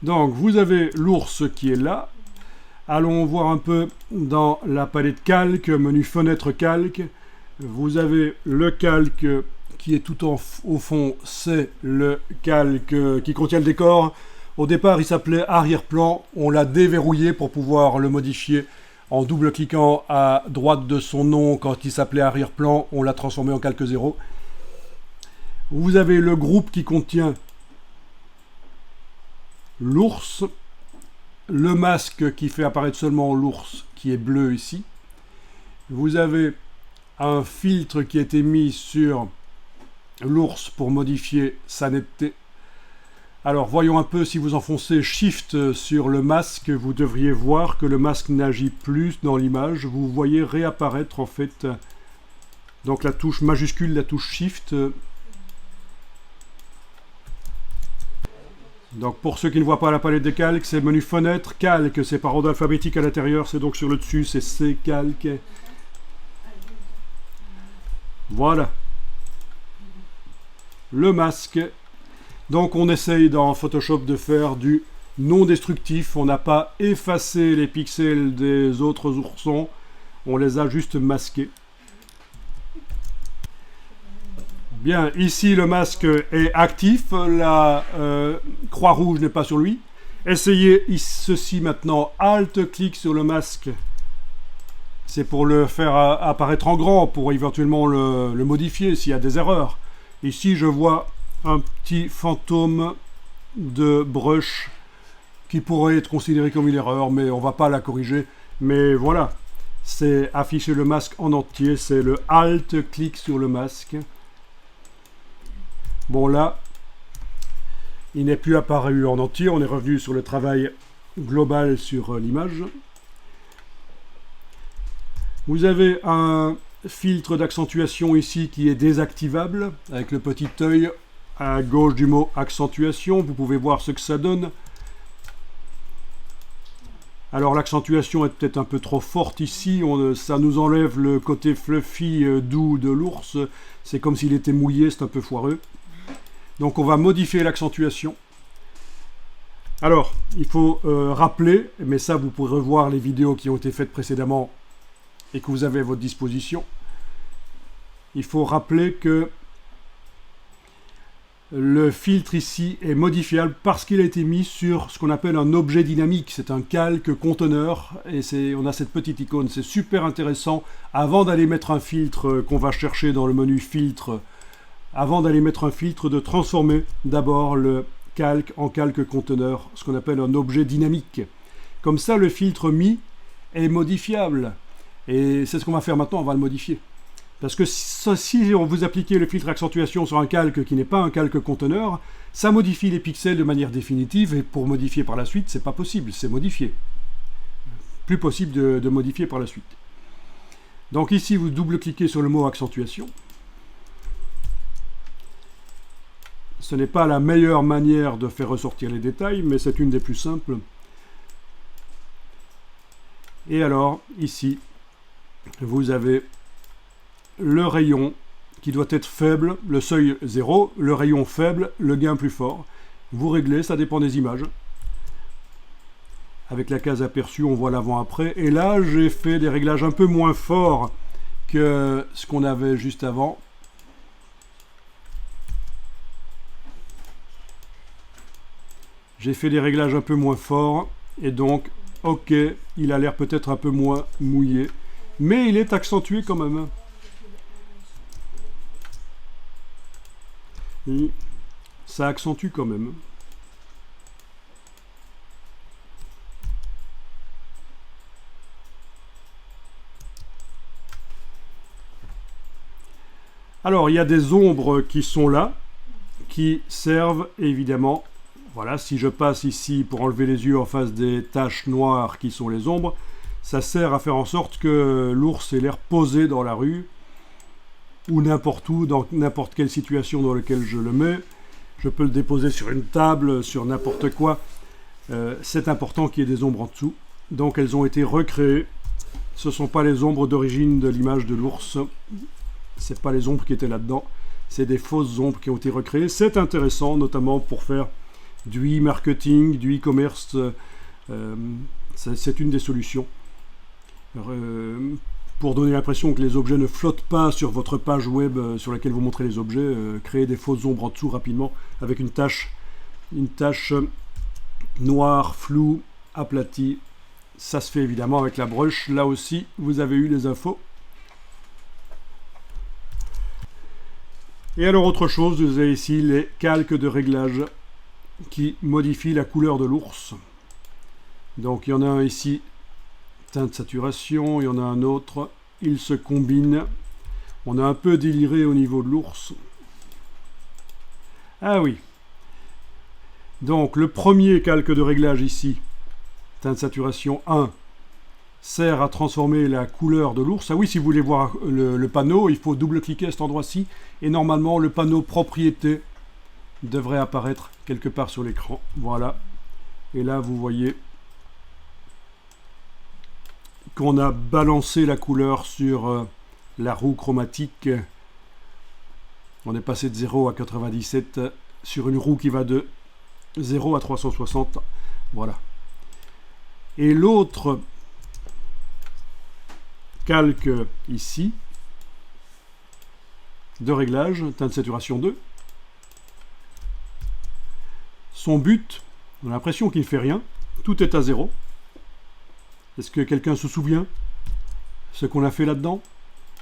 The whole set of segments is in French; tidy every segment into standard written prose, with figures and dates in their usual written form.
Donc vous avez l'ours qui est là. Allons voir un peu dans la palette calque, menu fenêtre calque. Vous avez le calque qui est tout au fond, c'est le calque qui contient le décor. Au départ, il s'appelait arrière-plan. On l'a déverrouillé pour pouvoir le modifier en double-cliquant à droite de son nom quand il s'appelait arrière-plan. On l'a transformé en calque 0. Vous avez le groupe qui contient l'ours, le masque qui fait apparaître seulement l'ours qui est bleu ici. Vous avez un filtre qui a été mis sur l'ours pour modifier sa netteté. Alors voyons un peu, si vous enfoncez Shift sur le masque, vous devriez voir que le masque n'agit plus dans l'image. Vous voyez réapparaître en fait donc la touche majuscule, la touche Shift. Donc pour ceux qui ne voient pas la palette des calques, c'est menu fenêtre, calque, c'est par ordre alphabétique à l'intérieur, c'est donc sur le dessus, c'est C, calque. Voilà. Le masque. Donc on essaye dans Photoshop de faire du non destructif, on n'a pas effacé les pixels des autres oursons, on les a juste masqués. Bien, ici le masque est actif, la croix rouge n'est pas sur lui. Essayez ceci maintenant, Alt-clic sur le masque. C'est pour le faire apparaître en grand, pour éventuellement le modifier s'il y a des erreurs. Ici je vois un petit fantôme de brush qui pourrait être considéré comme une erreur, mais on ne va pas la corriger. Mais voilà, c'est afficher le masque en entier, c'est le Alt-clic sur le masque. Bon là, il n'est plus apparu en entier, on est revenu sur le travail global sur l'image. Vous avez un filtre d'accentuation ici qui est désactivable, avec le petit œil à gauche du mot accentuation, vous pouvez voir ce que ça donne. Alors l'accentuation est peut-être un peu trop forte ici, ça nous enlève le côté fluffy doux de l'ours, c'est comme s'il était mouillé, c'est un peu foireux. Donc on va modifier l'accentuation. Alors, il faut rappeler, mais ça vous pourrez revoir les vidéos qui ont été faites précédemment et que vous avez à votre disposition. Il faut rappeler que le filtre ici est modifiable parce qu'il a été mis sur ce qu'on appelle un objet dynamique. C'est un calque conteneur et on a cette petite icône. C'est super intéressant. Avant d'aller mettre un filtre qu'on va chercher dans le menu filtre, avant d'aller mettre un filtre, de transformer d'abord le calque en calque conteneur, ce qu'on appelle un objet dynamique. Comme ça, le filtre mis est modifiable. Et c'est ce qu'on va faire maintenant, on va le modifier. Parce que si on vous appliquez le filtre accentuation sur un calque qui n'est pas un calque conteneur, ça modifie les pixels de manière définitive, et pour modifier par la suite, c'est pas possible, c'est modifié. Plus possible de modifier par la suite. Donc ici, vous double-cliquez sur le mot accentuation. Ce n'est pas la meilleure manière de faire ressortir les détails, mais c'est une des plus simples. Et alors, ici, vous avez le rayon qui doit être faible, le seuil 0, le rayon faible, le gain plus fort. Vous réglez, ça dépend des images. Avec la case aperçue, on voit l'avant-après. Et là, j'ai fait des réglages un peu moins forts que ce qu'on avait juste avant. J'ai fait des réglages un peu moins forts. Et donc, ok, il a l'air peut-être un peu moins mouillé. Mais il est accentué quand même. Et ça accentue quand même. Alors, il y a des ombres qui sont là, qui servent évidemment, voilà, si je passe ici pour enlever les yeux en face des taches noires qui sont les ombres, ça sert à faire en sorte que l'ours ait l'air posé dans la rue, ou n'importe où, dans n'importe quelle situation dans laquelle je le mets. Je peux le déposer sur une table, sur n'importe quoi. C'est important qu'il y ait des ombres en dessous. Donc elles ont été recréées. Ce ne sont pas les ombres d'origine de l'image de l'ours. Ce n'est pas les ombres qui étaient là-dedans. C'est des fausses ombres qui ont été recréées. C'est intéressant, notamment pour faire du e-marketing, du e-commerce. C'est une des solutions. Pour donner l'impression que les objets ne flottent pas sur votre page web sur laquelle vous montrez les objets, créer des fausses ombres en dessous rapidement avec une tache noire, floue, aplatie. Ça se fait évidemment avec la brush. Là aussi, vous avez eu les infos. Et alors autre chose, vous avez ici les calques de réglage qui modifient la couleur de l'ours. Donc il y en a un ici, teinte saturation, il y en a un autre, ils se combinent. On a un peu déliré au niveau de l'ours. Ah oui. Donc le premier calque de réglage ici, teinte saturation 1, sert à transformer la couleur de l'ours. Ah oui, si vous voulez voir le panneau, il faut double-cliquer à cet endroit-ci. Et normalement, le panneau propriété devrait apparaître quelque part sur l'écran. Voilà. Et là, vous voyez qu'on a balancé la couleur sur la roue chromatique. On est passé de 0 à 97 sur une roue qui va de 0 à 360. Voilà. Et l'autre calque ici de réglage, teinte saturation 2. Son but, on a l'impression qu'il ne fait rien. Tout est à 0. Est-ce que quelqu'un se souvient ce qu'on a fait là-dedans?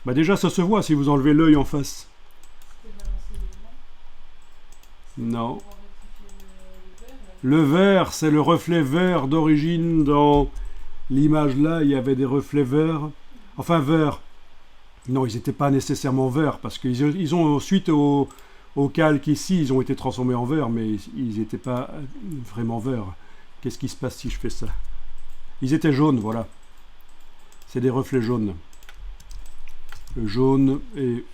Bah déjà, ça se voit si vous enlevez l'œil en face. Non. Le vert, c'est le reflet vert d'origine. Dans l'image là, il y avait des reflets verts. Enfin, verts. Non, ils n'étaient pas nécessairement verts, parce qu'ils ont, suite au calque ici, ils ont été transformés en vert, mais ils n'étaient pas vraiment verts. Qu'est-ce qui se passe si je fais ça? Ils étaient jaunes, voilà. C'est des reflets jaunes. Jaune et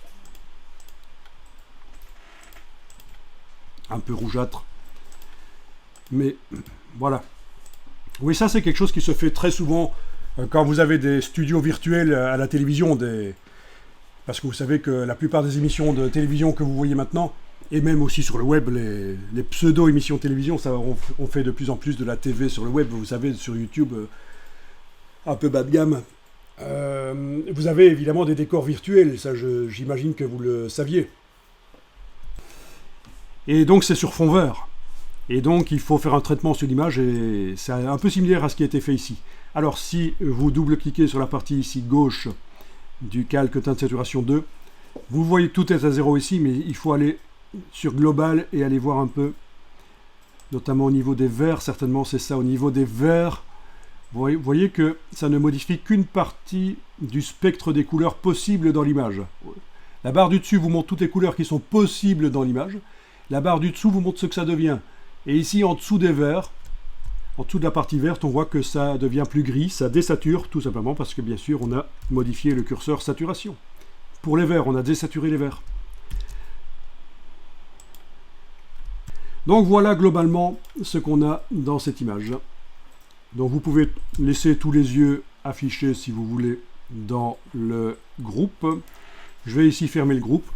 un peu rougeâtre. Mais voilà. Oui, ça c'est quelque chose qui se fait très souvent quand vous avez des studios virtuels à la télévision. Parce que vous savez que la plupart des émissions de télévision que vous voyez maintenant, et même aussi sur le web, les pseudo-émissions de télévision, on fait de plus en plus de la TV sur le web, vous savez, sur YouTube, un peu bas de gamme. Vous avez évidemment des décors virtuels, ça j'imagine que vous le saviez. Et donc c'est sur fond vert. Et donc il faut faire un traitement sur l'image, et c'est un peu similaire à ce qui a été fait ici. Alors si vous double-cliquez sur la partie ici gauche du calque teinte saturation 2, vous voyez que tout est à 0 ici, mais il faut aller sur global et aller voir un peu, notamment au niveau des verts, certainement c'est ça, au niveau des verts, vous voyez que ça ne modifie qu'une partie du spectre des couleurs possibles dans l'image. La barre du dessus vous montre toutes les couleurs qui sont possibles dans l'image, la barre du dessous vous montre ce que ça devient. Et ici en dessous des verts, en dessous de la partie verte, on voit que ça devient plus gris, ça désature tout simplement parce que bien sûr on a modifié le curseur saturation. Pour les verts, on a désaturé les verts. Donc voilà globalement ce qu'on a dans cette image. Donc vous pouvez laisser tous les yeux affichés si vous voulez dans le groupe. Je vais ici fermer le groupe.